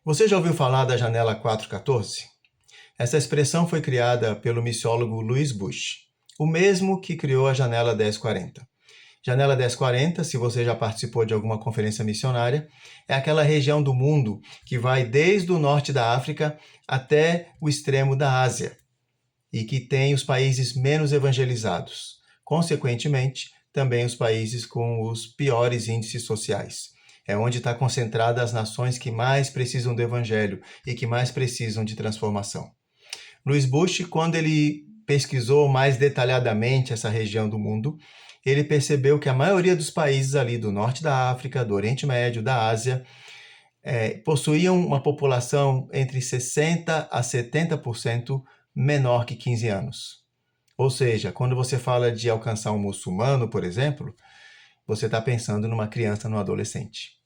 Você já ouviu falar da janela 414? Essa expressão foi criada pelo missiólogo Louis Bush, o mesmo que criou a janela 1040. Janela 1040, se você já participou de alguma conferência missionária, é aquela região do mundo que vai desde o norte da África até o extremo da Ásia e que tem os países menos evangelizados. Consequentemente, também os países com os piores índices sociais. É onde está concentrada as nações que mais precisam do evangelho e que mais precisam de transformação. Louis Bush, quando ele pesquisou mais detalhadamente essa região do mundo, ele percebeu que a maioria dos países ali do norte da África, do Oriente Médio, da Ásia, possuíam uma população entre 60% a 70% menor que 15 anos. Ou seja, quando você fala de alcançar um muçulmano, por exemplo, você está pensando numa criança, num adolescente.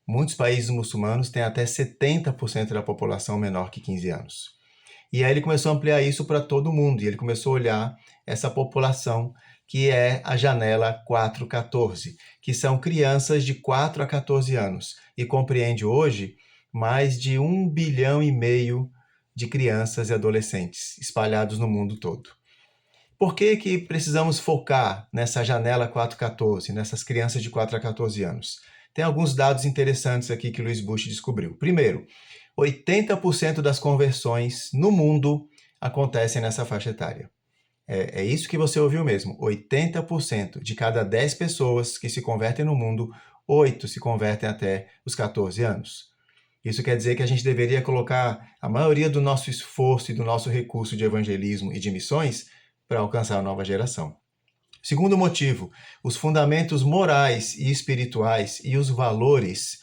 Muitos países muçulmanos têm até 70% da população menor que 15 anos. E aí ele começou a ampliar isso para todo mundo, e ele começou a olhar essa população que é a janela 414, que são crianças de 4 a 14 anos, e compreende hoje mais de 1,5 bilhão de crianças e adolescentes espalhados no mundo todo. Por que precisamos focar nessa janela 414, nessas crianças de 4 a 14 anos? Tem alguns dados interessantes aqui que Louis Bush descobriu. Primeiro, 80% das conversões no mundo acontecem nessa faixa etária. É isso que você ouviu mesmo. 80% de cada 10 pessoas que se convertem no mundo, 8 se convertem até os 14 anos. Isso quer dizer que a gente deveria colocar a maioria do nosso esforço e do nosso recurso de evangelismo e de missões para alcançar a nova geração. Segundo motivo, os fundamentos morais e espirituais e os valores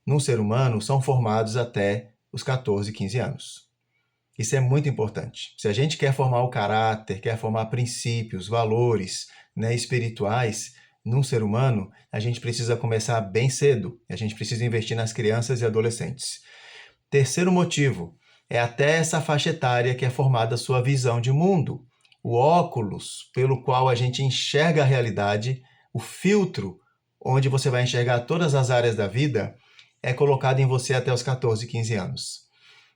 num ser humano são formados até os 14, 15 anos. Isso é muito importante. Se a gente quer formar o caráter, quer formar princípios, valores, espirituais num ser humano, a gente precisa começar bem cedo. A gente precisa investir nas crianças e adolescentes. Terceiro motivo, é até essa faixa etária que é formada a sua visão de mundo. O óculos pelo qual a gente enxerga a realidade, o filtro onde você vai enxergar todas as áreas da vida, é colocado em você até os 14, 15 anos.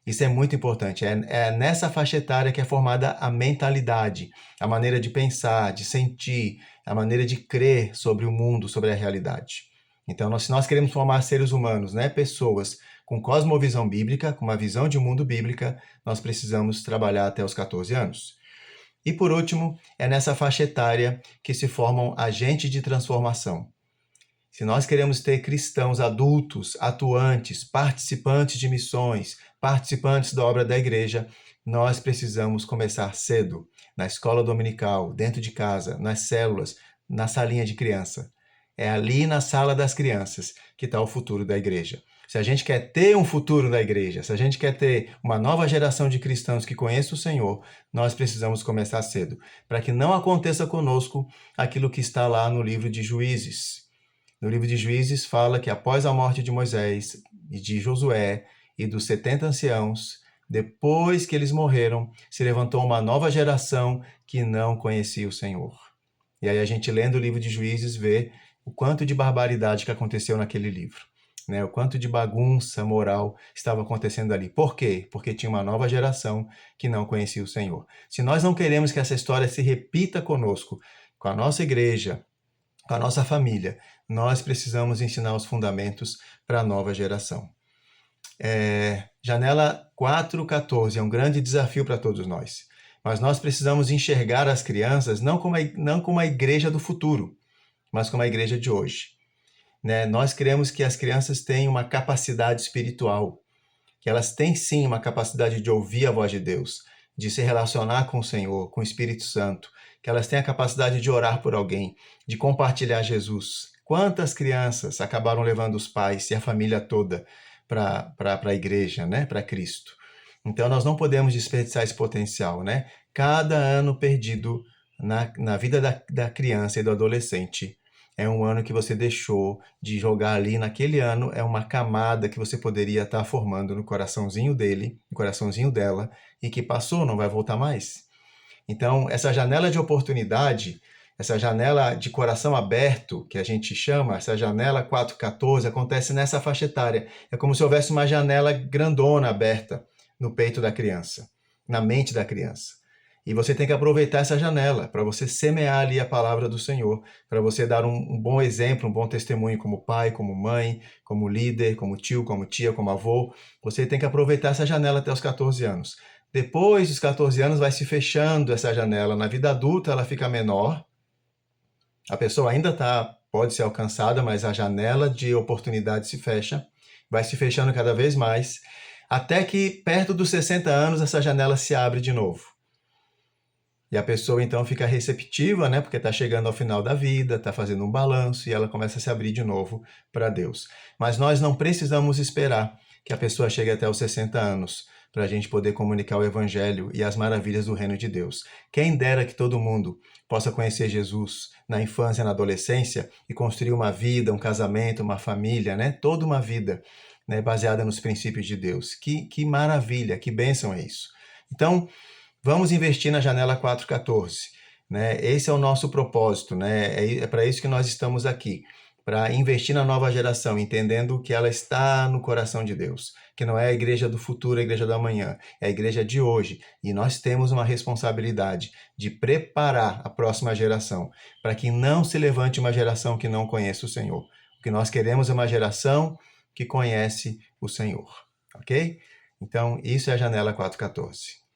Isso é muito importante. É nessa faixa etária que é formada a mentalidade, a maneira de pensar, de sentir, a maneira de crer sobre o mundo, sobre a realidade. Então, se nós queremos formar seres humanos, pessoas com cosmovisão bíblica, com uma visão de mundo bíblica, nós precisamos trabalhar até os 14 anos. E por último, é nessa faixa etária que se formam agentes de transformação. Se nós queremos ter cristãos adultos, atuantes, participantes de missões, participantes da obra da igreja, nós precisamos começar cedo, na escola dominical, dentro de casa, nas células, na salinha de criança. É ali na sala das crianças que está o futuro da igreja. Se a gente quer ter um futuro da igreja, se a gente quer ter uma nova geração de cristãos que conheça o Senhor, nós precisamos começar cedo, para que não aconteça conosco aquilo que está lá no livro de Juízes. No livro de Juízes fala que após a morte de Moisés e de Josué e dos 70 anciãos, depois que eles morreram, se levantou uma nova geração que não conhecia o Senhor. E aí a gente lendo o livro de Juízes vê o quanto de barbaridade que aconteceu naquele livro. O quanto de bagunça moral estava acontecendo ali. Por quê? Porque tinha uma nova geração que não conhecia o Senhor. Se nós não queremos que essa história se repita conosco, com a nossa igreja, com a nossa família, nós precisamos ensinar os fundamentos para a nova geração. Janela 414 é um grande desafio para todos nós. Mas nós precisamos enxergar as crianças não como a igreja do futuro, mas como a igreja de hoje. Nós queremos que as crianças tenham uma capacidade espiritual, que elas têm sim uma capacidade de ouvir a voz de Deus, de se relacionar com o Senhor, com o Espírito Santo, que elas têm a capacidade de orar por alguém, de compartilhar Jesus. Quantas crianças acabaram levando os pais e a família toda para a igreja, para Cristo? Então nós não podemos desperdiçar esse potencial. Cada ano perdido na vida da criança e do adolescente é um ano que você deixou de jogar ali. Naquele ano é uma camada que você poderia estar formando no coraçãozinho dele, no coraçãozinho dela, e que passou, não vai voltar mais. Então, essa janela de oportunidade essa janela de coração aberto, que a gente chama, essa janela 414, acontece nessa faixa etária. É como se houvesse uma janela grandona aberta no peito da criança, na mente da criança. E você tem que aproveitar essa janela para você semear ali a palavra do Senhor, para você dar um bom exemplo, um bom testemunho como pai, como mãe, como líder, como tio, como tia, como avô. Você tem que aproveitar essa janela até os 14 anos. Depois dos 14 anos vai se fechando essa janela. Na vida adulta ela fica menor. A pessoa ainda pode ser alcançada, mas a janela de oportunidade se fecha. Vai se fechando cada vez mais, até que perto dos 60 anos essa janela se abre de novo. E a pessoa então fica receptiva, né? Porque está chegando ao final da vida, está fazendo um balanço e ela começa a se abrir de novo para Deus. Mas nós não precisamos esperar que a pessoa chegue até os 60 anos para a gente poder comunicar o Evangelho e as maravilhas do reino de Deus. Quem dera que todo mundo possa conhecer Jesus na infância, na adolescência e construir uma vida, um casamento, uma família, né? Toda uma vida, né? Baseada nos princípios de Deus. Que maravilha, que bênção é isso. Então, vamos investir na janela 414, né? Esse é o nosso propósito, né? É para isso que nós estamos aqui, para investir na nova geração, entendendo que ela está no coração de Deus, que não é a igreja do futuro, a igreja do amanhã, é a igreja de hoje. E nós temos uma responsabilidade de preparar a próxima geração, para que não se levante uma geração que não conheça o Senhor. O que nós queremos é uma geração que conhece o Senhor, ok? Então, isso é a janela 414.